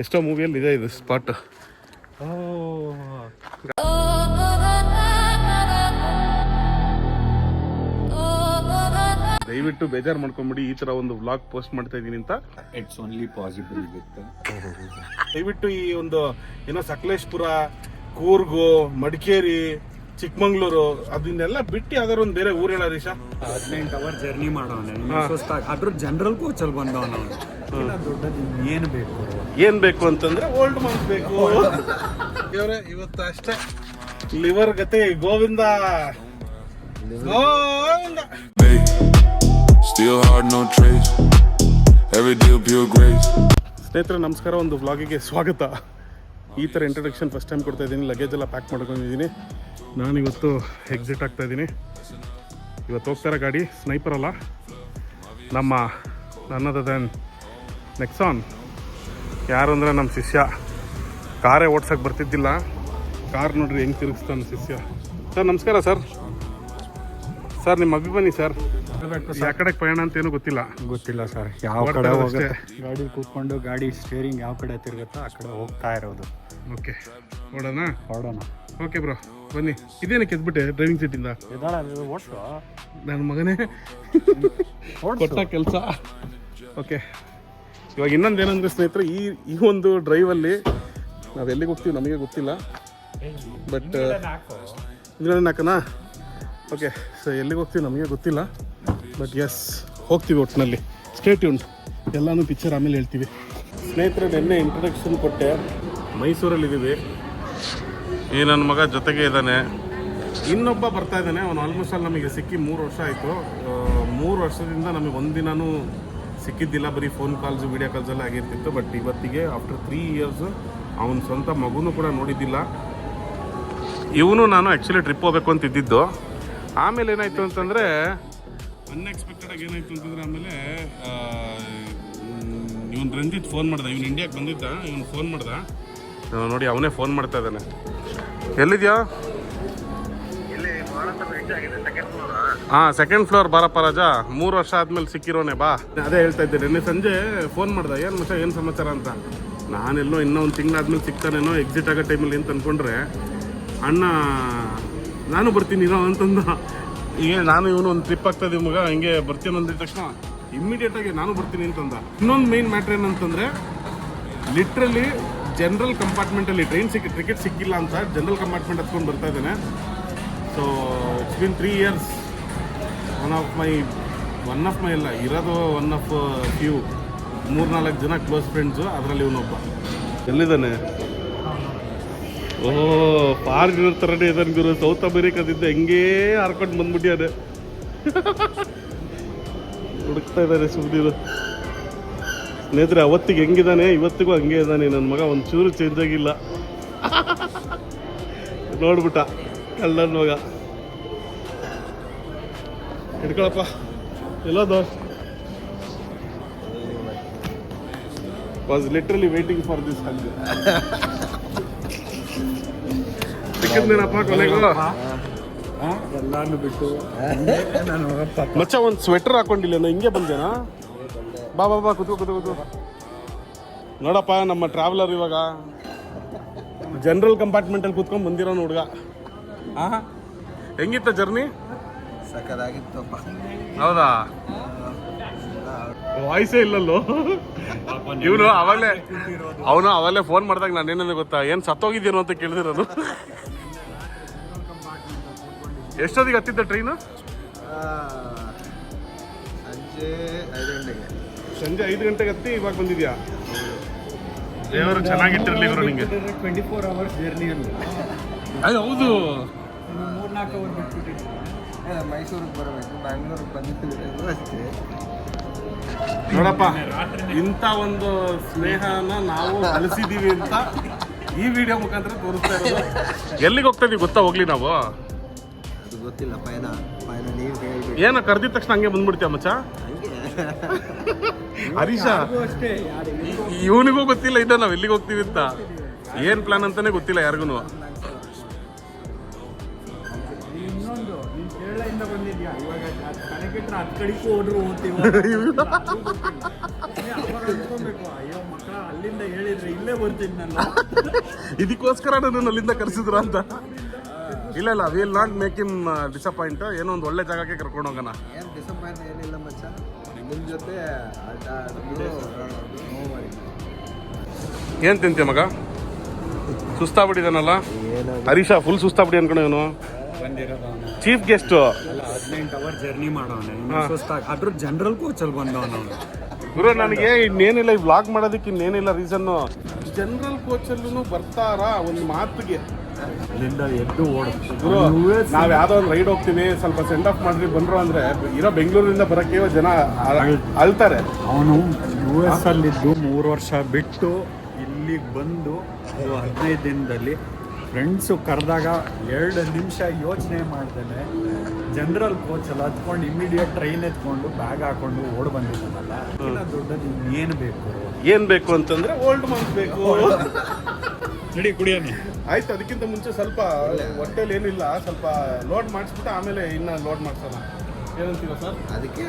ಎಷ್ಟೋ ಮೂವಿಯಲ್ಲಿ ಇದೆ ಇದು ಸ್ಪಾಟ್. ದಯವಿಟ್ಟು ಬೇಜಾರು ಮಾಡ್ಕೊಂಬಿಡಿ, ಈ ತರ ಒಂದು ವ್ಲಾಗ್ ಪೋಸ್ಟ್ ಮಾಡ್ತಾ ಇದೀನಿ ಅಂತ. ಇಟ್ಸ್ ಓನ್ಲಿ ಪಾಸಿಬಲ್ ವಿತ್ ದಯವಿಟ್ಟು ಈ ಒಂದು ಏನೋ ಸಕಲೇಶ್ಪುರ, ಕೂರ್ಗು, ಮಡಿಕೇರಿ, ಚಿಕ್ಕಮಂಗ್ಳೂರು ಅದನ್ನೆಲ್ಲ ಬಿಟ್ಟು ಯಾವ್ದಾರು ಒಂದು ಬೇರೆ ಊರು ಹೇಳ ರೀಶಾ. 18 ಅವರ್ ಜರ್ನಿ ಮಾಡೋಣ ಅದ್ರ ಜನರಲ್ ಕೋಚಲ್ಲಿ ಬಂದವನ. ದೊಡ್ಡದು ಏನ್ ಬೇಕು ಅಂತಂದ್ರೆ ಓಲ್ಡ್ ಮಂಕ್ ಬೇಕು. ಇವತ್ತು ಅಷ್ಟೇ ಲಿವರ್ ಗತೆ ಗೋವಿಂದ ಗೋವಿಂದ. ಸ್ನೇಹಿತರೆ ನಮಸ್ಕಾರ, ಒಂದು ವ್ಲಾಗಿಗೆ ಸ್ವಾಗತ. ಈ ಥರ ಇಂಟ್ರಡಕ್ಷನ್ ಫಸ್ಟ್ ಟೈಮ್ ಕೊಡ್ತಾ ಇದ್ದೀನಿ. ಲಗೇಜ್ ಎಲ್ಲ ಪ್ಯಾಕ್ ಮಾಡ್ಕೊಂಡಿದ್ದೀನಿ. ನಾನಿವತ್ತು ಎಕ್ಸಿಟ್ ಆಗ್ತಾ ಇದ್ದೀನಿ. ಇವತ್ತು ಹೋಗ್ತಾರ ಗಾಡಿ ಸ್ನೈಪರ್ ಅಲ್ಲ, ನಮ್ಮ ನನ್ನದ ನೆಕ್ಸಾನ್. ಯಾರು ಅಂದರೆ ನಮ್ಮ ಶಿಷ್ಯ. ಕಾರೇ ಓಡ್ಸೋಕ್ಕೆ ಬರ್ತಿದ್ದಿಲ್ಲ, ಕಾರ್ ನೋಡ್ರಿ ಹೆಂಗೆ ತಿರುಗಿಸ್ತಾನೆ ಶಿಷ್ಯ. ಸರ್ ನಮಸ್ಕಾರ ಸರ್. ಸರ್ ನಿಮ್ಮ ಅಭಿಮಾನಿ ಸರ್. ಯಾವ ಕಡೆ ಪಯಣ ಅಂತ ಏನೂ ಗೊತ್ತಿಲ್ಲ ಸರ್. ಯಾವ ಕಡೆ ಹೋಗುತ್ತೆ ಗಾಡಿ ಕೂತ್ಕೊಂಡು ಗಾಡಿ ಸ್ಟೇರಿಂಗ್ ಯಾವ ಕಡೆ ತಿರುಗುತ್ತೋ ಆ ಕಡೆ ಹೋಗ್ತಾ ಇರೋದು. ಓಕೆ ಹೊಡೋಣ. ಓಕೆ ಬ್ರೋ ಬನ್ನಿ. ಇದೇನಕ್ಕೆ ಎದ್ಬಿಟ್ಟೆ ಡ್ರೈವಿಂಗ್ ಸೀಟಿಂದ? ನನ್ನ ಮಗನೇ ಕೊಟ್ಟ ಕೆಲಸ. ಓಕೆ, ಇವಾಗ ಇನ್ನೊಂದೇನಂದ್ರೆ ಸ್ನೇಹಿತರೆ, ಈ ಒಂದು ಡ್ರೈವಲ್ಲಿ ನಾವು ಎಲ್ಲಿಗೆ ಹೋಗ್ತೀವಿ ನಮಗೆ ಗೊತ್ತಿಲ್ಲ. ಬಟ್ ಇದರಲ್ಲಿ ನಾಲ್ಕನಾ? ಓಕೆ, ಸೊ ಎಲ್ಲಿಗೆ ಹೋಗ್ತೀವಿ ನಮಗೆ ಗೊತ್ತಿಲ್ಲ. ಬಟ್ ಎಸ್ ಹೋಗ್ತೀವಿ ಒಟ್ಟಿನಲ್ಲಿ. Stay tuned. ಎಲ್ಲನೂ ಪಿಕ್ಚರ್ ಆಮೇಲೆ ಹೇಳ್ತೀವಿ. ಸ್ನೇಹಿತರೆ ನಿನ್ನೆ ಇಂಟ್ರಡಕ್ಷನ್ ಕೊಟ್ಟೆ. ಮೈಸೂರಲ್ಲಿದ್ದೀವಿ. ಈ ನನ್ನ ಮಗ ಜೊತೆಗೆ ಇದ್ದಾನೆ. ಇನ್ನೊಬ್ಬ ಬರ್ತಾ ಇದ್ದಾನೆ. ಅವನು ಆಲ್ಮೋಸ್ಟ್ ಅಲ್ಲಿ ನಮಗೆ ಸಿಕ್ಕಿ 3 ವರ್ಷ ಆಯಿತು. 3 ವರ್ಷದಿಂದ ನಮಗೆ ಒಂದಿನೂ ಸಿಕ್ಕಿದ್ದಿಲ್ಲ. ಬರೀ ಫೋನ್ ಕಾಲ್ಸು ವೀಡಿಯೋ ಕಾಲ್ಸ್ ಎಲ್ಲ ಆಗಿರ್ತಿತ್ತು. ಬಟ್ ಇವತ್ತಿಗೆ ಆಫ್ಟರ್ 3 ಇಯರ್ಸ್ ಅವನ ಸ್ವಂತ ಮಗುನೂ ಕೂಡ ನೋಡಿದ್ದಿಲ್ಲ. ಇವನು ನಾನು ಆ್ಯಕ್ಚುಲಿ ಟ್ರಿಪ್ ಹೋಗ್ಬೇಕು ಅಂತ ಇದ್ದಿದ್ದು. ಆಮೇಲೆ ಏನಾಯಿತು ಅಂತಂದರೆ ಅನ್ಎಕ್ಸ್ಪೆಕ್ಟೆಡಾಗಿ ಏನಾಯಿತು ಅಂತಂದರೆ ಆಮೇಲೆ ಇವನು ರಂಜಿತ್ ಫೋನ್ ಮಾಡ್ದ. ಇವನು ಇಂಡಿಯಾಗೆ ಬಂದಿದ್ದ. ಇವನು ಫೋನ್ ಮಾಡ್ದ. ನೋಡಿ ಅವನೇ ಫೋನ್ ಮಾಡ್ತಾ ಇದ್ದಾನೆ. ಎಲ್ಲಿದ್ಯಾ? ಹಾಂ, ಸೆಕೆಂಡ್ ಫ್ಲೋರ್ ಬಾರಪ್ಪ ರಾಜ. 3 ವರ್ಷ ಆದಮೇಲೆ ಸಿಕ್ಕಿರೋನೆ ಬಾ. ಅದೇ ಹೇಳ್ತಾ ಇದ್ದೆ. ನಿನ್ನೆ ಸಂಜೆ ಫೋನ್ ಮಾಡ್ದ. ಏನು ಮಚ್ಚ ಏನು ಸಮಾಚಾರ ಅಂತ. ನಾನೆಲ್ಲೋ ಇನ್ನೂ ಒಂದು ತಿಂಗಳಾದ್ಮೇಲೆ ಸಿಗ್ತಾನೇನೋ ಎಕ್ಸಿಟ್ ಆಗೋ ಟೈಮಲ್ಲಿ ಅಂತ ಅಂದ್ಕೊಂಡ್ರೆ ಅಣ್ಣ ನಾನು ಬರ್ತೀನಿ ಇರೋ ಅಂತಂದ. ಈಗ ನಾನು ಇವನು ಒಂದು ಟ್ರಿಪ್ ಆಗ್ತಾಯಿದ್ದೀವಿ ಮಗ, ಹಿಂಗೆ ಬರ್ತೀನಿ ಅಂದಿದ ತಕ್ಷಣ ಇಮ್ಮಿಡಿಯೇಟಾಗಿ ನಾನು ಬರ್ತೀನಿ ಅಂತಂದ. ಇನ್ನೊಂದು ಮೇನ್ ಮ್ಯಾಟ್ರ್ ಏನಂತಂದರೆ ಲಿಟ್ರಲಿ ಜನರಲ್ ಕಂಪಾರ್ಟ್ಮೆಂಟಲ್ಲಿ ಟಿಕೆಟ್ ಸಿಕ್ಕಿಲ್ಲ ಅಂತ ಜನರಲ್ ಕಂಪಾರ್ಟ್ಮೆಂಟ್ ಹತ್ಕೊಂಡು ಬರ್ತಾ ಇದ್ದಾನೆ. So it's been 3 years. One of ಮೈ ಇಲ್ಲ ಇರೋದು ಒನ್ ಆಫ್ ಫ್ಯೂ 3-4 ಜನ ಕ್ಲೋಸ್ ಫ್ರೆಂಡ್ಸು. ಅದರಲ್ಲಿ ಇವನೊಬ್ಬ. ಎಲ್ಲಿದ್ದಾನೆ? ಓಹೋ, ಫಾರಿನರ್ ಥರನೇ ಇದ್ದಾನೆ ಗುರು. ಸೌತ್ ಅಮೇರಿಕಾದಿಂದ ಹೆಂಗೇ ಹಾರ್ಕೊಂಡು ಬಂದ್ಬಿಟ್ಟಿಯಾನೆ. ಹುಡುಕ್ತಾ ಇದ್ದಾರೆ ಸುಮ್ಮನಿರು. ಸ್ನೇಹಿತರೆ ಅವತ್ತಿಗೆ ಹೆಂಗಿದ್ದಾನೆ ಇವತ್ತಿಗೂ ಹಂಗೆ ಇದ್ದಾನೆ ನನ್ನ ಮಗ. ಒಂಚೂರು ಚೇಂಜ್ ಆಗಿಲ್ಲ. ನೋಡ್ಬಿಟ್ಟ ಕಳ್ಳನ ಮಗ. ಹಿಡ್ಕೊಳಪ್ಪ. ಎಲ್ಲೋದು? Was literally waiting for this hug. ಸಿಕ್ಕಿದ್ನೇನಪ್ಪ ಕೊನೆಗೂ? ಎಲ್ಲಾನು ಬಿಟ್ಟು ಮಚ್ಚ ಒಂದು ಸ್ವೆಟರ್ ಹಾಕೊಂಡಿಲ್ಲ, ಹಿಂಗೆ ಬಂದೇನಾ? ಬಾ ಬಾ ಬಾ ಕೂತು. ನೋಡಪ್ಪ ನಮ್ಮ ಟ್ರಾವೆಲರ್ ಇವಾಗ ಜನರಲ್ ಕಂಪಾರ್ಟ್ಮೆಂಟಲ್ಲಿ ಕೂತ್ಕೊಂಡು ಬಂದಿರೋನು ಹುಡುಗ. ಹೆಂಗಿತ್ತ ಜರ್ನಿ? ಸಕ್ಕದಾಗಿತ್ತಪ್ಪ. ಹೌದಾ? ವಾಯ್ಸೇ ಇಲ್ಲಲ್ಲೋ ಇವನು. ಅವನು ಫೋನ್ ಮಾಡಿದಾಗ ನಾನು ಏನಂದ್ರೆ ಗೊತ್ತಾ, ಏನು ಸತ್ತೋಗಿದ್ದೀನೋ ಅಂತ ಕೇಳಿದಿರೋದು. ಎಷ್ಟೊತ್ತಿಗೆ ಹತ್ತಿದ್ದ ಟ್ರೈನು? ಸಂಜೆ 5 ಗಂಟೆಗೆ ಹತ್ತಿ ಇವಾಗ ಬಂದಿದ್ಯಾ? ದೇವರು ಚೆನ್ನಾಗಿಟ್ಟಿರಲಿ ಇವರು ನಿಂಗೆ. 24 ಅವರ್ಸ್ ಜರ್ನಿ ಅಲ್ಲ. ಹೌದು, 3-4 ಅವರ್ ಬಿಟ್ಬಿಟ್ಟಿದ್ದೆ. ಮೈಸೂರಿಗೆ ಬರಬೇಕು, ಬ್ಯಾಂಗ್ಳೂರಿಗೆ ಬಂದಿದ್ದು ಅಷ್ಟೇ. ನೋಡಪ್ಪ, ಇಂಥ ಒಂದು ಸ್ನೇಹನ ನಾವು ಕಲಿಸಿದೀವಿ ಅಂತ ಈ ವಿಡಿಯೋ ಮುಖಾಂತರ ತೋರಿಸ್ತಾ ಇರೋದು. ಎಲ್ಲಿಗೆ ಹೋಗ್ತಾ ಇದೀವಿ ಗೊತ್ತಾ? ಹೋಗ್ಲಿ ನಾವು ಅದು ಗೊತ್ತಿಲ್ಲ. ಪಯಣ ನೀವು ಹೇಳ್ಬೇಕು. ಏನೋ ಕರೆದಿದ ತಕ್ಷಣ ಹಂಗೆ ಬಂದ್ಬಿಡ್ತೀಯ ಮಚ್ಚ. ಹರೀಶ ಇವನಿಗೂ ಗೊತ್ತಿಲ್ಲ ಇದ್ದ ನಾವು ಎಲ್ಲಿಗೆ ಹೋಗ್ತೀವಿ ಅಂತ. ಏನ್ ಪ್ಲಾನ್ ಅಂತಾನೆ ಗೊತ್ತಿಲ್ಲ ಯಾರಿಗೂ. ಇನ್ನೊಂದು ನೀನು ಕೇರಳದಿಂದ ಬಂದಿದ್ಯಾ, ಇವಾಗ ಕಣಕ್ಕಿಟ್ರೆ 10 ಕಡೆಗೂ ಹೋದ್ರು ಹೋಗ್ತೀವಿ. ಅಯ್ಯೋ ಮಕ್ಕಳ ಅಲ್ಲಿಂದ ಹೇಳಿದ್ರೆ ಇಲ್ಲೇ ಬರ್ತಿದ್ನಲ್ಲ. ಇದಕ್ಕೋಸ್ಕರ ನನ್ನ ಅಲ್ಲಿಂದ ಕರೆಸಿದ್ರ ಅಂತ. ಇಲ್ಲ will not make him disappoint. ಏನೋ ಒಂದು ಒಳ್ಳೆ ಜಾಗಕ್ಕೆ ಕರ್ಕೊಂಡು ಹೋಗೋಣ. ಏನು ಡಿಸಪಾಯಿಂಟ್ ಏನಿಲ್ಲ ಮಚ್ಚ, ನಿಮ್ಮ ಜೊತೆ ಆಟ ಆಡೋದು ಏನು ತಿಂತೀಯ ಮಗ? ಸುಸ್ತಾಗ್ಬಿಟ್ಟಿದ್ದಾನಲ್ಲ ಹರೀಶ, ಫುಲ್ ಸುಸ್ತಾಗ್ಬಿಡಿ ಅನ್ಕೊಂಡು ಇವನು. ಬಂದಿರೋದು ಅವನು ಚೀಫ್ ಗೆಸ್ಟ್. 18 ಅವರ್ ಜರ್ನಿ ಮಾಡೋನೆ, ಸುಸ್ತಾಗಿ ಅದ್ರ ಜನರಲ್ ಕೋಚಲ್ಲಿ ಬಂದವನು ಅವನು. ಗುರು ನನಗೆ ಇನ್ನೇನಿಲ್ಲ, ಈ ವ್ಲಾಗ್ ಮಾಡೋದಕ್ಕೆ ಇನ್ನೇನಿಲ್ಲ ರೀಸನ್ನು. ಜನರಲ್ ಕೋಚಲ್ಲೂ ಬರ್ತಾರ ಒಂದು ಮಾತಿಗೆ. ಅಲ್ಲಿಂದ ಎದ್ದು ಗುರು ನಾವ್ ಯಾವ್ದೋ ಒಂದು ರೈಡ್ ಹೋಗ್ತೀವಿ, ಸ್ವಲ್ಪ ಸೆಂಡ್ ಆಫ್ ಮಾಡ್ರಿ ಬಂದ್ರು ಅಂದ್ರೆ ಇರೋ ಬೆಂಗಳೂರಿಂದ ಬರಕ್ಕೆ ಜನ ಅಳ್ತಾರೆ. ಅವನು US ಅಲ್ಲಿದ್ದು 3 ವರ್ಷ ಬಿಟ್ಟು ಇಲ್ಲಿಗೆ ಬಂದು 15 ದಿನದಲ್ಲಿ ಫ್ರೆಂಡ್ಸು ಕರೆದಾಗ 2 ನಿಮಿಷ ಯೋಚನೆ ಮಾಡ್ದೇನೆ ಜನರಲ್ ಕೋಚಲ್ಲಿ ಹತ್ಕೊಂಡು ಇಮಿಡಿಯೇಟ್ ಟ್ರೈನ್ ಎತ್ಕೊಂಡು ಬ್ಯಾಗ್ ಹಾಕೊಂಡು ಓಡ್ ಬಂದಿದ್ದಾನಲ್ಲ. ದೊಡ್ಡದು ಏನು ಬೇಕು ಅಂತಂದ್ರೆ ಓಲ್ಡ್ ಮಂತ್ ಬೇಕು. ನಡಿ ಕುಡಿಯೋಣ. ಆಯ್ತು, ಅದಕ್ಕಿಂತ ಮುಂಚೆ ಸ್ವಲ್ಪ ಹೊಟ್ಟೆಲಿ ಏನಿಲ್ಲ, ಸ್ವಲ್ಪ ಲೋಡ್ ಮಾಡಿಸ್ಬಿಟ್ಟು ಆಮೇಲೆ ಇನ್ನ ಲೋಡ್ ಮಾಡ್ಸೋಣ. ಏನಂತೀರ ಸರ್? ಅದಕ್ಕೆ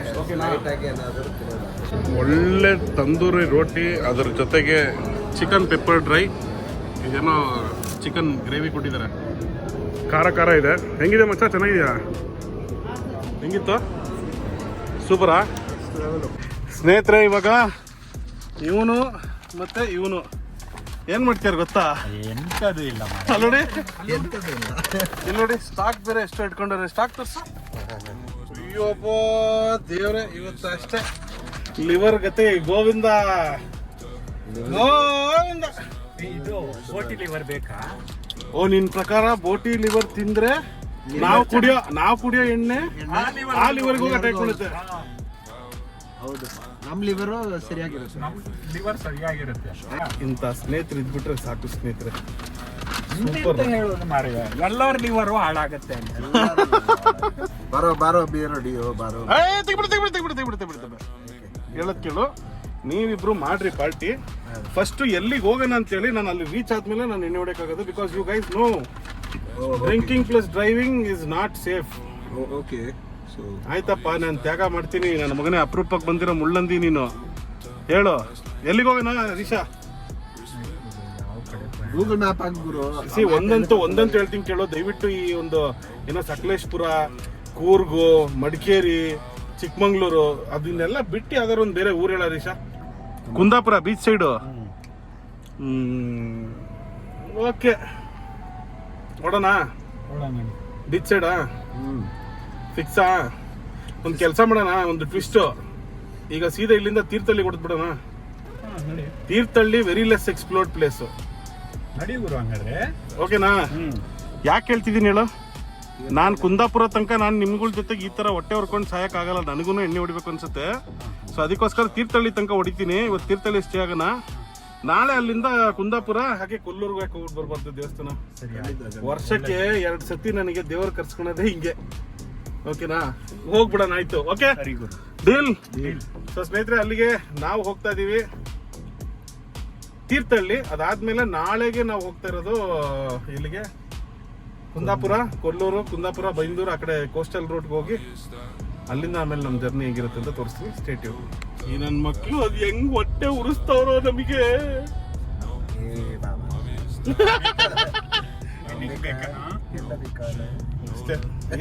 ಒಳ್ಳೆ ತಂದೂರಿ ರೋಟಿ, ಅದರ ಜೊತೆಗೆ ಚಿಕನ್ ಪೆಪ್ಪರ್ ಡ್ರೈ, ಇದೇನೋ ಚಿಕನ್ ಗ್ರೇವಿ ಕೊಟ್ಟಿದ್ದಾರೆ. ಖಾರ ಇದೆ. ಹೆಂಗಿದೆ ಮಚ್ಚ? ಚೆನ್ನಾಗಿದೆಯಾ? ಹೆಂಗಿತ್ತು? ಸೂಪರಾ ಸ್ನೇಹಿತರೆ. ಇವಾಗ ಇವನು ಮತ್ತೆ ಇವನು ಏನ್ ಮಾಡ್ತೀರ ಗೊತ್ತಾ? ಎಂತದು ಇಲ್ಲ ನೋಡಿ, ಇಲ್ಲಿ ನೋಡಿ ಸ್ಟಾಕ್ ಬೇರೆ ಎಷ್ಟು ಇಟ್ಕೊಂಡ್ರೆ. ಸ್ಟಾಕ್ ತರ್ಸ. ಅಯ್ಯೋಪ್ಪ ದೇವ್ರೆ, ಇವತ್ತು ಅಷ್ಟೇ ಲಿವರ್ ಗತಿ ಗೋವಿಂದ. ಇದು ಬೋಟಿ ಲಿವರ್ ಬೇಕಾ? ಓ, ನಿನ್ ಪ್ರಕಾರ ಬೋಟಿ ಲಿವರ್ ತಿಂದ್ರೆ ನಾವು ಕುಡಿಯೋ ಎಣ್ಣೆ ಆ ಲಿವರ್ಗೆ ಹೋಗಿ ಅಟ್ಯಾಕ್ ಮಾಡುತ್ತೆ. ಹೌದು, ನಮ್ಮ ಲಿವರು ಸರಿಯಾಗಿರುತ್ತೆ. ನಮ್ಮ ಲಿವರ್ ಸರಿಯಾಗಿರುತ್ತೆ. ಇಂಥ ಸ್ನೇಹಿತರು ಇದ್ಬಿಟ್ರೆ ಸಾಕು ಸ್ನೇಹಿತರೆ. ಹೇಳೋದು ಮಾರಿ, ಎಲ್ಲರ ಲಿವರು ಹಾಳಾಗತ್ತೆ ಅಂತ. ಬಾರೋ ಬೀರಡಿಯೋ ಬಾರೋ. ತೆಗ್ಬಿಡ್ತೇವೆ. ಹೇಳದ್ ಕೇಳು, ನೀವಿಬ್ರು ಮಾಡ್ರಿ ಪಾರ್ಟಿ. ಫಸ್ಟ್ ಎಲ್ಲಿಗೆ ಹೋಗೋಣ ಅಂತೇಳಿ ನಾನು ಅಲ್ಲಿ ರೀಚ್ ಆದ್ಮೇಲೆ ನಾನು ಎಣ್ಣೆ ಹೊಡೆಯಕ್ಕಾಗೋದು. Because you guys know drinking plus driving is not safe. Okay, ಆಯ್ತಪ್ಪ, ನಾನು ತ್ಯಾಗ ಮಾಡ್ತೀನಿ. ನನ್ನ ಮಗನೇ ಅಪರೂಪಕ್ಕೆ ಬಂದಿರೋ ಮುಳ್ಳಂದಿ ನೀನು. ಹೇಳು ಎಲ್ಲಿಗೆ ಹೋಗೋಣ ರೀಶಾ? Google map ಹಾಕ್ಬಿಡು. ಒಂದಂತೂ ಹೇಳ್ತೀನಿ ಕೇಳೋ, ದಯವಿಟ್ಟು ಈ ಒಂದು ಏನೋ ಸಕಲೇಶ್ಪುರ, ಕೂರ್ಗು, ಮಡಿಕೇರಿ, ಚಿಕ್ಕಮಂಗ್ಳೂರು ಅದನ್ನೆಲ್ಲ ಬಿಟ್ಟು ಯಾವ್ದಾರು ಒಂದು ಬೇರೆ ಊರು ಹೇಳ ರೀಶಾ. Kundapura beach side. ಓಕೆ, ನೋಡೋಣ. ಬೀಚ್ ಸೈಡಾ ಫಿಕ್ಸಾ? ಒಂದು ಕೆಲಸ ಮಾಡೋಣ, ಒಂದು ಟ್ವಿಸ್ಟ್. ಈಗ ಸೀದಾ ಇಲ್ಲಿಂದ ತೀರ್ಥಹಳ್ಳಿ ಕೊಡ್ಬಿಡೋಣ. Thirthahalli very less explored place. ನಡಿ ಗುರು ಹಂಗಾದ್ರೆ. ಓಕೆನಾ? ಯಾಕೆ ಹೇಳ್ತಿದ್ದೀನಿ ಹೇಳು, ನಾನು ಕುಂದಾಪುರ ತನಕ ನಾನು ನಿಮ್ಗಳ ಜೊತೆಗೆ ಈ ತರ ಹೊಟ್ಟೆ ಹೊರ್ಕೊಂಡು ಸಾಯಕ್ಕಾಗಲ್ಲ, ನನಗೂ ಎಣ್ಣೆ ಹೊಡಿಬೇಕು ಅನ್ಸುತ್ತೆ. ಸೊ ಅದಕ್ಕೋಸ್ಕರ ತೀರ್ಥಹಳ್ಳಿ ತನಕ ಹೊಡಿತೀನಿ. ಇವತ್ತು ತೀರ್ಥಹಳ್ಳಿ ಸ್ಟೇ ಆಗೋಣ. ನಾಳೆ ಅಲ್ಲಿಂದ ಕುಂದಾಪುರ, ಹಾಗೆ ಕೊಲ್ಲೂರ್ಗೆ ಹೋಗ್ಬಿಟ್ಟು ಬರ್ಬಾರ್ದು ದೇವಸ್ಥಾನ. ವರ್ಷಕ್ಕೆ 2 ಸತಿ ನನಗೆ ದೇವ್ರ ಕರ್ಸ್ಕೊಳೋದೇ ಹಿಂಗೆ. ಓಕೆನಾ? ಹೋಗ್ಬಿಡೋಣ. ಆಯ್ತು, ಓಕೆ ಡೀಲ್. ಸೊ ಸ್ನೇಹಿತರೆ, ಅಲ್ಲಿಗೆ ನಾವು ಹೋಗ್ತಾ ಇದೀವಿ ತೀರ್ಥಹಳ್ಳಿ. ಅದಾದ್ಮೇಲೆ ನಾಳೆಗೆ ನಾವು ಹೋಗ್ತಾ ಇರೋದು ಇಲ್ಲಿಗೆ ಕುಂದಾಪುರ, ಕೊಲ್ಲೂರು, ಕುಂದಾಪುರ, ಬೈಂದೂರು, ಆ ಕಡೆ ಕೋಸ್ಟಲ್ ರೂಟ್ಗೆ ಹೋಗಿ ಅಲ್ಲಿಂದ ಆಮೇಲೆ ನಮ್ಮ ಜರ್ನಿ ಹೇಗಿರುತ್ತೆ ಅಂತ ತೋರಿಸ್ತೀವಿ. ಸ್ಟೇಟ್ಯೂ. ಈ ನನ್ನ ಮಕ್ಕಳು ಅದು ಹೆಂಗ್ ಹೊಟ್ಟೆ ಉರಿಸ್ತಾವ್ರೋ ನಮಗೆ. ಅಷ್ಟೇ,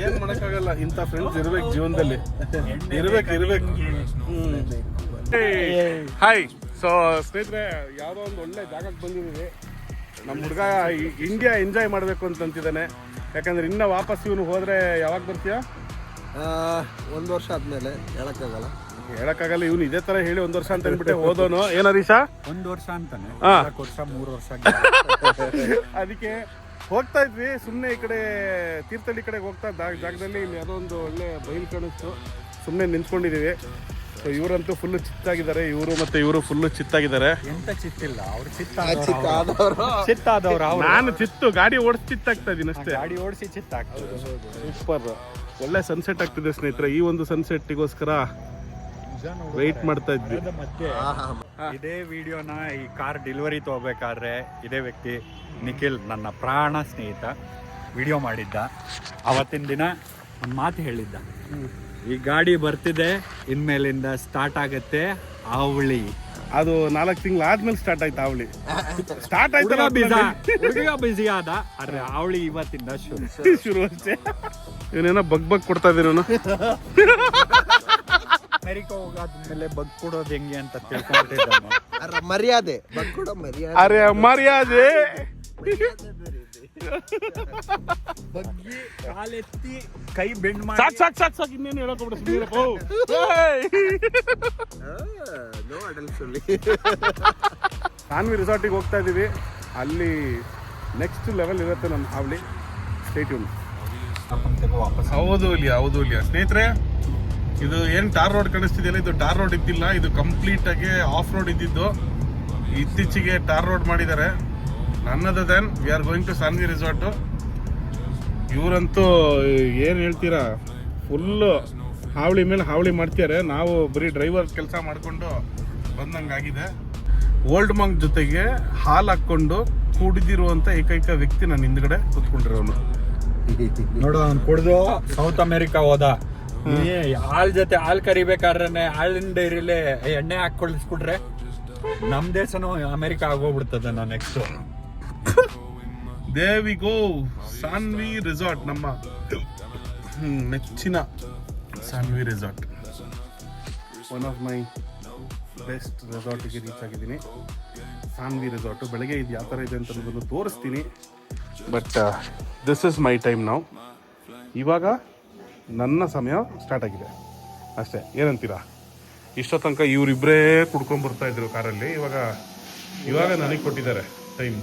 ಏನ್ ಮಾಡಕ್ಕಾಗಲ್ಲ. ಇಂಥ ಫ್ರೆಂಡ್ಸ್ ಇರ್ಬೇಕು ಜೀವನದಲ್ಲಿ. ಇರ್ಬೇಕು. ಹಾಯ್. ಸೊ ಸ್ನೇಹಿತರೆ, ಯಾವುದೋ ಒಂದು ಒಳ್ಳೆ ಜಾಗಕ್ಕೆ ಬಂದಿದ್ದೀವಿ. ನಮ್ಮ ಹುಡುಗ ಇಂಡಿಯಾ ಎಂಜಾಯ್ ಮಾಡಬೇಕು ಅಂತಂತಿದ್ದಾನೆ. ಯಾಕಂದ್ರೆ ಇನ್ನ ವಾಪಸ್ ಇವನು ಹೋದ್ರೆ ಯಾವಾಗ ಬರ್ತೀಯ? 1 ವರ್ಷ ಆದ್ಮೇಲೆ ಹೇಳಕ್ಕಾಗಲ್ಲ. ಇವನು ಇದೇ ತರ ಹೇಳಿ 1 ವರ್ಷ ಅಂತ ಅಂದ್ಬಿಟ್ಟೆ ಹೋದೋನು. ಏನೋ ರೀಶಾ? 1 ವರ್ಷ ಅಂತಾನೆ. 4 ವರ್ಷ 3 ವರ್ಷ ಅದಕ್ಕೆ ಹೋಗ್ತಾ ಇದ್ವಿ ಸುಮ್ಮನೆ. ಈ ಕಡೆ ತೀರ್ಥಹಳ್ಳಿ ಕಡೆಗೆ ಹೋಗ್ತಾ ಜಾಗದಲ್ಲಿ ಇಲ್ಲಿ ಯಾವುದೋ ಒಂದು ಒಳ್ಳೆ ಬೈಲ್ ಕಾಣಿಸ್ತು. ಸುಮ್ಮನೆ ನಿಂತ್ಕೊಂಡಿದೀವಿ. So ಇವರಂತೂ full ಚಿತ್ತಾಗಿದ್ದಾರೆ. ಇವರು ಫುಲ್ಲು ಚಿತ್ತಾಗಿದ್ದಾರೆ. ಎಂತ ಚಿತ್ತಿಲ್ಲ, ಅವ್ರು ಚಿತ್ತಾದವ್ರು. ನಾನು ಚಿತ್ತು ಗಾಡಿ ಓಡಿಸಿ ಚಿತ್ತಾಗ್ತಾ ಇದೀನಿ ಅಷ್ಟೇ. ಗಾಡಿ ಓಡಿಸಿ ಚಿತ್ತಾಗ್ತದೆ. ಸೂಪರ್. ಒಳ್ಳೆ ಸನ್ಸೆಟ್ ಆಗ್ತಿದೆ ಸ್ನೇಹಿತರೆ. ಈ ಒಂದು ಸನ್ಸೆಟ್ಗೋಸ್ಕರ ವೆಯ್ಟ್ ಮಾಡ್ತಾ ಇದ್ವಿ. ಇದೇ ವಿಡಿಯೋನ ಈ ಕಾರ್ ಡೆಲಿವರಿ ತಗೋಬೇಕಾದ್ರೆ ಇದೇ ವ್ಯಕ್ತಿ ನಿಖಿಲ್, ನನ್ನ ಪ್ರಾಣ ಸ್ನೇಹಿತ, ವಿಡಿಯೋ ಮಾಡಿದ್ದ. ಅವತ್ತಿನ ದಿನ ಒಂದು ಮಾತು ಹೇಳಿದ್ದ, ಈ ಗಾಡಿ ಬರ್ತಿದೆ, ಇನ್ಮೇಲಿಂದ ಸ್ಟಾರ್ಟ್ ಆಗುತ್ತೆ, ಅವಳಿ ಅದು 4 ತಿಂಗಳು ಆದ್ಮೇಲೆ ಸ್ಟಾರ್ಟ್ ಆಯ್ತು ಅವಳಿ. ಸ್ಟಾರ್ಟ್ ಆಯ್ತಲ್ಲ ಹುಡುಗ ಬಿಸಿ ಆದ, ಆದ್ರೆ ಅವಳಿ ಇವತ್ತಿಂದ ಶುರು ಅಷ್ಟೇ. ಇವನೇನೋ ಬಗ್ ಕೊಡ್ತಾ ಇದ್ದೀರ ಅಮೆರಿಕ ಹೋಗಾದ್ಮೇಲೆ ಬಗ್ ಕೊಡೋದು ಹೆಂಗೆ ಅಂತ ತಿಳ್ಕೊಂಡಿದ್ದಾನೆ. ಮರ್ಯಾದೆ ಬಗ್ಕೊಡೋ ಮರ್ಯಾದೆ. ಅರೆ ಮರ್ಯಾದೆ. ಬಗ್ಗಿ ಕಾಲೆತ್ತಿ ಕೈ ಬೆಂಡ್ ಸಾಕ್ ಇನ್ನೇನು ಹೇಳಕ್ ನೋ ಅಡಲ್ಟ್. ಸಾನ್ವಿ ರೆಸಾರ್ಟಿಗೆ ಹೋಗ್ತಾ ಇದೀವಿ. ಅಲ್ಲಿ ನೆಕ್ಸ್ಟ್ ಲೆವೆಲ್ ಇರುತ್ತೆ ನಮ್ಮ ಹಾವಳಿ. Stay tune. ಹೌದು ಇಲ್ಲ ಸ್ನೇಹಿತರೆ, ಇದು ಏನು ಟಾರ್ ರೋಡ್ ಕಾಣಿಸ್ತಿದೆಯಲ್ಲ, ಇದು ಟಾರ್ ರೋಡ್ ಇದ್ದಿಲ್ಲ. ಇದು ಕಂಪ್ಲೀಟ್ ಆಗಿ ಆಫ್ ರೋಡ್ ಇದ್ದಿದ್ದು. ಇತ್ತೀಚೆಗೆ ಟಾರ್ ರೋಡ್ ಮಾಡಿದ್ದಾರೆ. None other than we are going to Sanvi resort. ಇವರಂತೂ ಏನು ಹೇಳ್ತೀರಾ, ಫುಲ್ಲು ಹಾವಳಿ ಮೇಲೆ ಹಾವಳಿ ಮಾಡ್ತಿದ್ದಾರೆ. ನಾವು ಬರೀ ಡ್ರೈವರ್ ಕೆಲಸ ಮಾಡಿಕೊಂಡು ಬಂದಂಗಾಗಿದೆ. ಓಲ್ಡ್ ಮಂಕ್ ಜೊತೆಗೆ ಹಾಲು ಹಾಕ್ಕೊಂಡು ಕುಡಿದಿರುವಂಥ ಏಕೈಕ ವ್ಯಕ್ತಿ ನನ್ನ ಹಿಂದ್ಗಡೆ ಕೂತ್ಕೊಂಡಿರೋನು. ನೋಡು, ಅವ್ನು ಕುಡ್ದು ಸೌತ್ ಅಮೆರಿಕಾ ಹೋದ. ಹಾಲ್ ಜೊತೆ ಹಾಲ್ ಕರಿಬೇಕಾದ್ರೆ ಹಾಲಿನ ಡೈರಿಲೆ ಎಣ್ಣೆ ಹಾಕೊಳಿಸ್ಬಿಟ್ರೆ ನಮ್ ದೇಶನೂ ಅಮೆರಿಕ ಆಗೋಗ್ಬಿಡ್ತದೆ. ನಾವು next there we go Sanvi resort, ನಮ್ಮ ನೆಚ್ಚಿನ Sanvi resort. One of my best ರೆಸಾರ್ಟಿಗೆ ರೀಚ್ ಆಗಿದ್ದೀನಿ. ಸಾನ್ವಿ ರೆಸಾರ್ಟು ಬೆಳಗ್ಗೆ ಇದು ಯಾವ ಥರ ಇದೆ ಅಂತ ಅನ್ನೋದನ್ನು ತೋರಿಸ್ತೀನಿ. But this is my time ನಾವು. ಇವಾಗ ನನ್ನ ಸಮಯ ಸ್ಟಾರ್ಟ್ ಆಗಿದೆ ಅಷ್ಟೇ. ಏನಂತೀರಾ? ಇಷ್ಟೋ ತನಕ ಇವರಿಬ್ಬರೇ ಕುಡ್ಕೊಂಡ್ಬರ್ತಾ ಇದ್ರು ಕಾರಲ್ಲಿ. ಇವಾಗ ನನಗೆ ಕೊಟ್ಟಿದ್ದಾರೆ ಟೈಮ್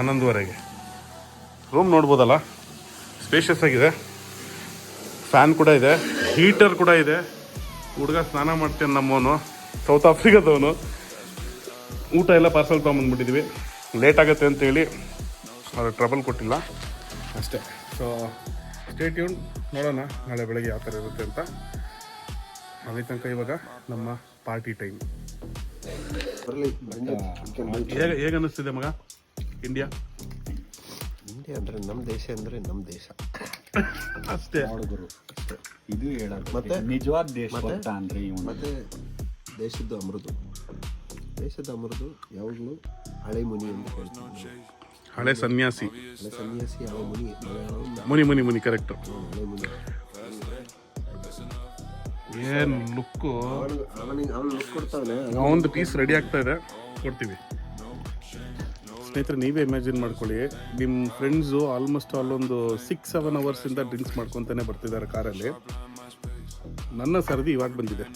11:30. ರೂಮ್ ನೋಡ್ಬೋದಲ್ಲ, ಸ್ಪೇಷಿಯಸ್ ಆಗಿದೆ. ಫ್ಯಾನ್ ಕೂಡ ಇದೆ, ಹೀಟರ್ ಕೂಡ ಇದೆ. ಹುಡುಗ ಸ್ನಾನ ಮಾಡ್ತೇನೆ ನಮ್ಮವನು, ಸೌತ್ ಆಫ್ರಿಕಾದವನು. ಊಟ ಎಲ್ಲ ಪಾರ್ಸಲ್ ತೊಗೊಂಬಂದ್ಬಿಟ್ಟಿದ್ವಿ. ಲೇಟ್ ಆಗುತ್ತೆ ಅಂತೇಳಿ ಅವ್ರು ಟ್ರಬಲ್ ಕೊಟ್ಟಿಲ್ಲ ಅಷ್ಟೇ. ಸೊ ಸ್ಟೇ ಟ್ಯೂನ್, ನೋಡೋಣ ನಾಳೆ ಬೆಳಗ್ಗೆ ಯಾವ ಥರ ಇರುತ್ತೆ ಅಂತ. ಅಲ್ಲಿ ತನಕ ಇವಾಗ ನಮ್ಮ ಪಾರ್ಟಿ ಟೈಮ್. ಹೇಗೆ ಅನ್ನಿಸ್ತಿದೆ ಮಗ ಇಂಡಿಯಾ? ಇಂಡಿಯಾ ಅಂದ್ರೆ ನಮ್ಮ ದೇಶ ಅಂದ್ರೆ ನಮ್ಮ ದೇಶ ಅಷ್ಟೇ. ನೋಡುಗರು ಇದು ಹೇಳೋದು. ಮತ್ತೆ ನಿಜವಾದ ದೇಶ ಅಂದ್ರೆ ಮತ್ತೆ ದೇಶದ ಅಮೃದು ಯಾವಾಗಲೂ ಹಳೆ ಮುನಿ ಅಂತ ಹೇಳ್ತೀವಿ. ಹಳೆ ಸನ್ಯಾಸಿ, ಹಳೆ ಮುನಿ ಮುನಿ ಕರೆಕ್ಟ್. ಹಳೆ ಮುನಿ. ಏನು ಲುಕ್ಕು, ಅವನು ಲುಕ್ ಕೊಡ್ತಾವನೆ. ಒಂದು ಪೀಸ್ ರೆಡಿ ಆಗ್ತಾ ಇದೆ, ಕೊಡ್ತೀವಿ. ಸ್ನೇಹಿತರೆ, ನೀವೇ ಇಮ್ಯಾಜಿನ್ ಮಾಡ್ಕೊಳ್ಳಿ, ನಿಮ್ಮ ಫ್ರೆಂಡ್ಸು ಆಲ್ಮೋಸ್ಟ್ ಒಂದು 6-7 ಅವರ್ಸಿಂದ ಡ್ರಿಂಕ್ಸ್ ಮಾಡ್ಕೊತಾನೆ ಬರ್ತಿದ್ದಾರೆ ಕಾರಲ್ಲಿ. ನನ್ನ ಸರದಿ ಇವಾಗ ಬಂದಿದೆ.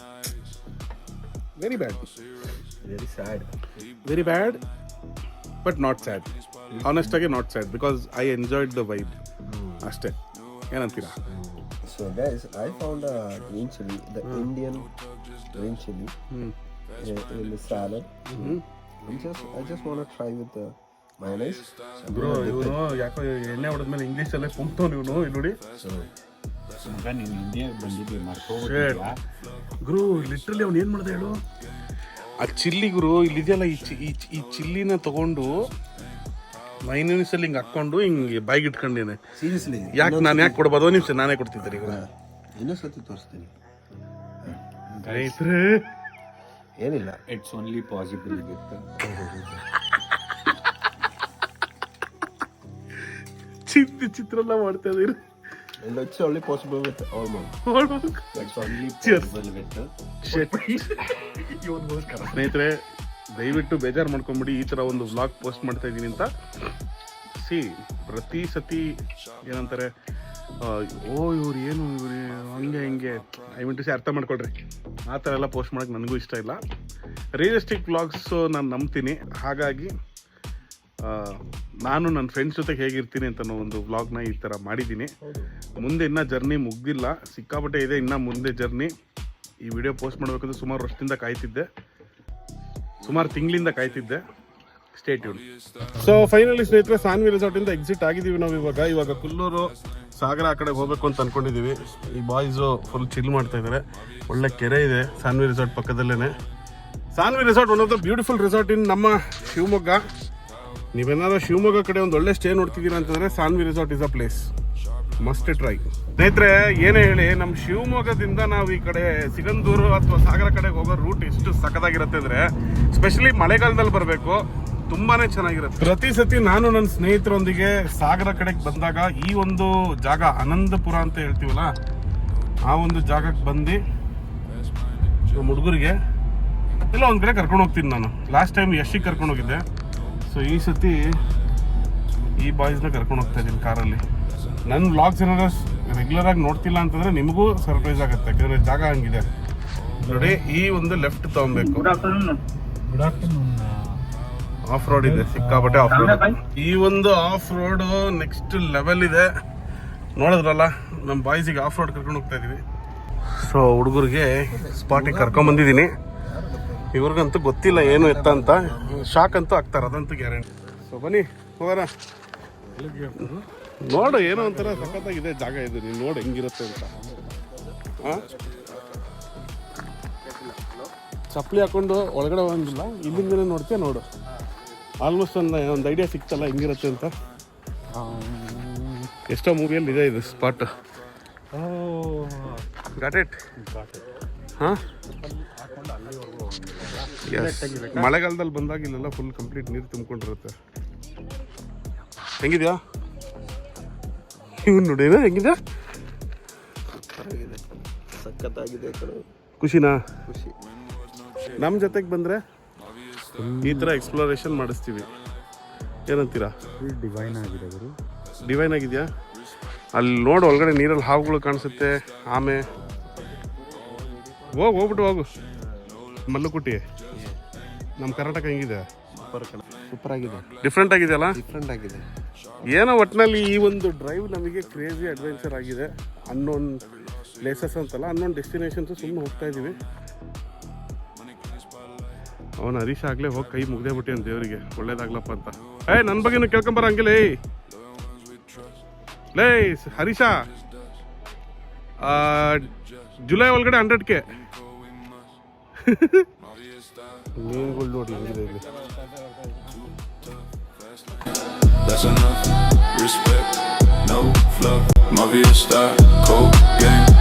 Very bad but not sad. ಆನೆಸ್ಟಾಗಿ not sad, because I enjoyed the vibe ಅಷ್ಟೇ. ಏನಂತೀರಾ? So guys, I found a green chili, the Indian green chili in the salad. I just want to try with the mayonnaise. Bro, ಇವನು ಯಾಕೋ ಎಣ್ಣೆ ಹೊಡೆದ್ಮೇಲೆ ಇಂಗ್ಲೀಷಲ್ಲೇ ಕುಂತವನು ಇವನು. ಇಲ್ಲಿ ನೋಡಿ ನೀನು ಇಂಡಿಯಾ ಬಂದಿದ್ದೀವಿ ಮಾಡ್ಕೋ ಗುರು. ಲಿಟ್ರಲಿ ಅವ್ನು ಏನು ಮಾಡಿದೆ ಹೇಳು, ಆ ಚಿಲ್ಲಿ ಗುರು ಇಲ್ಲಿದೆಯಲ್ಲ, ಈ ಚಿಲ್ಲಿನ ತಗೊಂಡು ಮೈನೀಸಲ್ಲಿ ಹಿಂಗೆ ಹಾಕ್ಕೊಂಡು ಹಿಂಗೆ ಬಾಯಿಗೆ ಇಟ್ಕೊಂಡೇನೆ. ಸೀರಿಯಸ್ಲಿ ಯಾಕೆ ನಾನು ಯಾಕೆ ಕೊಡ್ಬೋದು? ನಿಮಿಷ ನಾನೇ ಕೊಡ್ತಿದ್ದೆ. ಈಗ ಇನ್ನೊಂದ್ಸತಿ ತೋರಿಸ್ತೀನಿ. ರೈತರೇ, ಏನಿಲ್ಲ, ಇಟ್ಸ್ ಓನ್ಲಿ ಪಾಸಿಬಲ್ ವಿತ್ ಚಿತ್ರಲ್ಲ ಮಾಡ್ತಾ ಇದ್ದೀರಿ. It's only possible with almond. It's only possible with ಸ್ನೇಹಿತರೆ, ದಯವಿಟ್ಟು ಬೇಜಾರು ಮಾಡ್ಕೊಂಬಿಡಿ ಈ ಥರ ಒಂದು ವ್ಲಾಗ್ ಪೋಸ್ಟ್ ಮಾಡ್ತಾ ಇದ್ದೀನಿ ಅಂತ. ಪ್ರತಿ ಸತಿ ಏನಂತಾರೆ, ಇವ್ರು ಏನು ಹಂಗೆ ಹಿಂಗೆ, ದಯವಿಟ್ಟು ಅರ್ಥ ಮಾಡ್ಕೊಳ್ರಿ. ಆ ಥರ ಎಲ್ಲ ಪೋಸ್ಟ್ ಮಾಡೋಕ್ಕೆ ನನಗೂ ಇಷ್ಟ ಇಲ್ಲ. ರಿಯಲಿಸ್ಟಿಕ್ ವ್ಲಾಗ್ಸು ನಾನು ನಂಬ್ತೀನಿ. ಹಾಗಾಗಿ ನಾನು ನನ್ನ ಫ್ರೆಂಡ್ಸ್ ಜೊತೆಗೆ ಹೇಗಿರ್ತೀನಿ ಅಂತ ಒಂದು ವ್ಲಾಗ್ನ ಈ ಥರ ಮಾಡಿದ್ದೀನಿ. ಮುಂದೆ ಇನ್ನೂ ಜರ್ನಿ ಮುಗ್ದಿಲ್ಲ, ಸಿಕ್ಕಾಪಟ್ಟೆ ಇದೆ ಇನ್ನೂ ಮುಂದೆ ಜರ್ನಿ. ಈ ವಿಡಿಯೋ ಪೋಸ್ಟ್ ಮಾಡಬೇಕಂದ್ರೆ ಸುಮಾರು ವರ್ಷದಿಂದ ಕಾಯ್ತಿದ್ದೆ, ಸುಮಾರು ತಿಂಗಳಿಂದ ಕಾಯ್ತಿದ್ದೆ. Stay tune. ಸೊ ಫೈನಲಿ ಸ್ನೇಹಿತರೆ, ಸಾನ್ವಿ ರೆಸಾರ್ಟಿಂದ ಎಕ್ಸಿಟ್ ಆಗಿದ್ದೀವಿ ನಾವು. ಇವಾಗ ಕುಲ್ಲೂರು ಸಾಗರ ಆ ಕಡೆಗೆ ಹೋಗ್ಬೇಕು ಅಂತ ಅಂದ್ಕೊಂಡಿದ್ದೀವಿ. ಈ ಬಾಯ್ಸು ಫುಲ್ ಚಿಲ್ ಮಾಡ್ತಾ ಇದ್ದಾರೆ. ಒಳ್ಳೆ ಕೆರೆ ಇದೆ ಸಾನ್ವಿ ರೆಸಾರ್ಟ್ ಪಕ್ಕದಲ್ಲೇ. Sanvi resort one of the beautiful resort in ನಮ್ಮ ಶಿವಮೊಗ್ಗ. ನೀವೇನಾದ್ರೂ ಶಿವಮೊಗ್ಗ ಕಡೆ ಒಂದು ಒಳ್ಳೆ ಸ್ಟೇ ನೋಡ್ತಿದ್ದೀರಾ ಅಂತಂದರೆ Sanvi resort is a place. Must try. ಸ್ನೇಹಿತರೆ ಏನೇ ಹೇಳಿ, ನಮ್ಮ ಶಿವಮೊಗ್ಗದಿಂದ ನಾವು ಈ ಕಡೆ ಸಿಗಂದೂರು ಅಥವಾ ಸಾಗರ ಕಡೆಗೆ ಹೋಗೋ ರೂಟ್ ಎಷ್ಟು ಸಖತ್ತಾಗಿರುತ್ತೆ ಅಂದರೆ, ಸ್ಪೆಷಲಿ ಮಳೆಗಾಲದಲ್ಲಿ ಬರಬೇಕು, ತುಂಬಾನೇ ಚೆನ್ನಾಗಿರುತ್ತೆ. ಪ್ರತಿ ಸತಿ ನಾನು ನನ್ನ ಸ್ನೇಹಿತರೊಂದಿಗೆ ಸಾಗರ ಕಡೆಗೆ ಬಂದಾಗ ಈ ಒಂದು ಜಾಗ ಆನಂದಪುರ ಅಂತ ಹೇಳ್ತೀವಲ್ಲ, ಆ ಒಂದು ಜಾಗಕ್ಕೆ ಬಂದು ನಮ್ಮ ಹುಡುಗರಿಗೆ ಇಲ್ಲ ಒಂದು ಕಡೆ ಕರ್ಕೊಂಡು ಹೋಗ್ತೀನಿ. ನಾನು ಲಾಸ್ಟ್ ಟೈಮ್ ಯಶಿಗೆ ಕರ್ಕೊಂಡು ಹೋಗಿದ್ದೆ. ಸೊ ಈ ಸತಿ ಈ ಬಾಯ್ಸ್ನ ಕರ್ಕೊಂಡು ಹೋಗ್ತಾ ಇದ್ದೀನಿ ಕಾರಲ್ಲಿ. ನನ್ನ ವ್ಲಾಗ್ಸ್ ಏನಾದ್ರು ರೆಗ್ಯುಲರ್ ಆಗಿ ನೋಡ್ತಿಲ್ಲ ಅಂತಂದರೆ ನಿಮಗೂ ಸರ್ಪ್ರೈಸ್ ಆಗುತ್ತೆ, ಯಾಕಂದರೆ ಜಾಗ ಹಂಗಿದೆ ನೋಡಿ. ಈ ಒಂದು ಲೆಫ್ಟ್ ತೊಗೊಬೇಕು. Good afternoon. ಆಫ್ ರೋಡ್ ಇದೆ, ಸಿಕ್ಕಾಪಟ್ಟೆ ಆಫ್ ರೋಡ್. ಈ ಒಂದು ಆಫ್ ರೋಡ್ ನೆಕ್ಸ್ಟ್ ಲೆವೆಲ್ ಇದೆ. ನೋಡಿದ್ರಲ್ಲ, ನಮ್ಮ ಬಾಯ್ಸಿಗೆ ಆಫ್ ರೋಡ್ ಕರ್ಕೊಂಡು ಹೋಗ್ತಾ ಇದೀವಿ. ಸೊ ಹುಡುಗರಿಗೆ ಸ್ಪಾಟಿಗೆ ಕರ್ಕೊಂಬಂದಿದ್ದೀನಿ. ಇವ್ರಿಗಂತೂ ಗೊತ್ತಿಲ್ಲ ಏನು ಎತ್ತ ಅಂತ, ಶಾಕ್ ಅಂತೂ ಆಗ್ತಾರೆ, ಅದಂತೂ ಗ್ಯಾರಂಟಿ. ಸೊ ಬನ್ನಿ ಹೋಗೋಣ. ನೋಡು, ಏನೋ ಒಂಥರ ಸಖತ್ತಾಗಿದೆ ಜಾಗ ಇದು, ನೀನು ನೋಡಿ ಹೆಂಗಿರುತ್ತೆ ಅಂತ. ಹಾಂ, ಚಪ್ಪಲಿ ಹಾಕೊಂಡು ಒಳಗಡೆ ಹೋಗಂಗಿಲ್ಲ, ಇಲ್ಲಿಂದನೇ ನೋಡ್ತೀಯ. ನೋಡು, ಆಲ್ಮೋಸ್ಟ್ ಒಂದು ಐಡಿಯಾ ಸಿಕ್ತಲ್ಲ ಹೆಂಗಿರುತ್ತೆ ಅಂತ. ಎಷ್ಟೋ ಮೂವಿಯಲ್ಲಿ ಇದೆ ಇದು ಸ್ಪಾಟ್. Got it. ಹಾಂ, ಮಳೆಗಾಲದಲ್ಲಿ ಬಂದಾಗ ಇಲ್ಲೆಲ್ಲ ಫುಲ್ ಕಂಪ್ಲೀಟ್ ನೀರು ತುಂಬಿಕೊಂಡಿರುತ್ತೆ. ಹೆಂಗಿದ್ಯಾ ಇವ್ನು ನೋಡಿ, ಹೆಂಗಿದೆ? ಸಖತ್ತಾಗಿದೆ. ಖುಷಿನಾ? ಖುಷಿ. ನಮ್ಮ ಜೊತೆಗೆ ಬಂದರೆ ಈ ಥರ ಎಕ್ಸ್ಪ್ಲೋರೇಷನ್ ಮಾಡಿಸ್ತೀವಿ, ಏನಂತೀರಾ? ಡಿವೈನ್ ಆಗಿದೆ ಗುರು. ಡಿವೈನ್ ಆಗಿದೆಯಾ? ಅಲ್ಲಿ ನೋಡು, ಒಳಗಡೆ ನೀರಲ್ಲಿ ಹಾವುಗಳು ಕಾಣಿಸುತ್ತೆ, ಆಮೆ. ಹೋಗ್ಬಿಟ್ಟು ಹೋಗು. ಮಲ್ಲುಕುಟ್ಟಿ, ನಮ್ಮ ಕರ್ನಾಟಕ ಹೆಂಗಿದೆ? ಸೂಪರ್ ಆಗಿದೆ. ಡಿಫ್ರೆಂಟ್ ಆಗಿದೆಯಲ್ಲ? ಡಿಫ್ರೆಂಟ್ ಆಗಿದೆ. ಏನೋ ಒಟ್ಟಿನಲ್ಲಿ ಈ ಒಂದು ಡ್ರೈವ್ ನಮಗೆ ಕ್ರೇಜಿ ಅಡ್ವೆಂಚರ್ ಆಗಿದೆ. ಅನ್ನೋನ್ ಪ್ಲೇಸಸ್ ಅಂತಲ್ಲ, ಅನ್ನೋನ್ ಡೆಸ್ಟಿನೇಷನ್ಸು ಸುಮ್ಮನೆ ಹೋಗ್ತಾ ಇದ್ದೀವಿ. ಅವನು ಹರೀಶ್ ಆಗಲೇ ಹೋಗಿ ಕೈ ಮುಗ್ದೇ ಬಿಟ್ಟಿ ಅಂತ ದೇವರಿಗೆ, ಒಳ್ಳೇದಾಗ್ಲಪ್ಪ ಅಂತ. ನನ್ನ ಬಗ್ಗೆನೂ ಕೇಳ್ಕೊಂಬರ ಹಂಗಿಲ್ಲ. ಲೇ ಹರೀಶ, ಜುಲೈ ಒಳಗಡೆ 100K ಮೀನುಗಳು ನೋಡಿ ಹೆಂಗಿದೆ ಇಲ್ಲಿ. That's enough respect, no fluff. Mafia style, cold game.